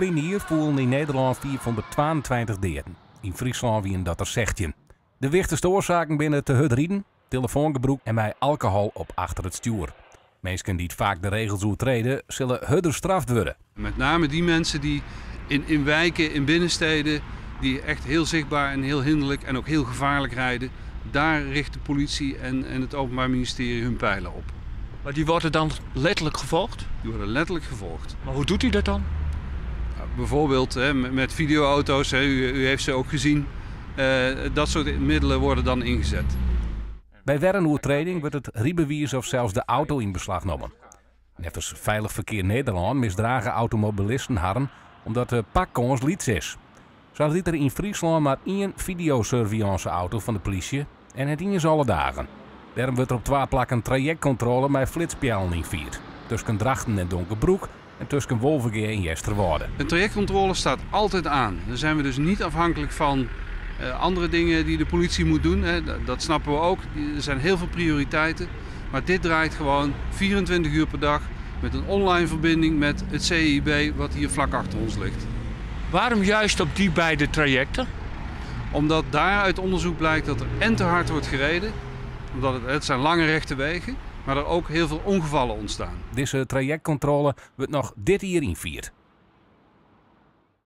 vrienden hier voelen in Nederland 422 dieren. In Friesland wie dat er 16. De wichtigste oorzaken binnen te hard rijden, telefoongebruik en bij alcohol op achter het stuur. Mensen die het vaak de regels overtreden, zullen harder gestraft worden. Met name die mensen die in wijken, in binnensteden, die echt heel zichtbaar en heel hinderlijk en ook heel gevaarlijk rijden. Daar richt de politie en het Openbaar Ministerie hun pijlen op. Maar die worden dan letterlijk gevolgd? Die worden letterlijk gevolgd. Maar hoe doet hij dat dan? Bijvoorbeeld met videoauto's, u heeft ze ook gezien. Dat soort middelen worden dan ingezet. Bij werenovertreding wordt het rijbewijs of zelfs de auto in beslag genomen. Net als Veilig Verkeer Nederland misdragen automobilisten harren omdat de pakkans liets is. Zo ziet er in Friesland maar één videosurveillanceauto van de politie en het is alle dagen. Daarom wordt er op 2 plekken trajectcontrole bij flitspjalen ingevoerd. Tussen Drachten en Donkerbroek en tussen Wolvengeer en Jesterwoude. Een trajectcontrole staat altijd aan. Dan zijn we dus niet afhankelijk van andere dingen die de politie moet doen. Dat snappen we ook. Er zijn heel veel prioriteiten. Maar dit draait gewoon 24 uur per dag met een online verbinding met het CIB wat hier vlak achter ons ligt. Waarom juist op die beide trajecten? Omdat daar uit onderzoek blijkt dat er en te hard wordt gereden. Omdat het zijn lange rechte wegen, maar er ook heel veel ongevallen ontstaan. Deze trajectcontrole wordt nog dit jaar ingevoerd.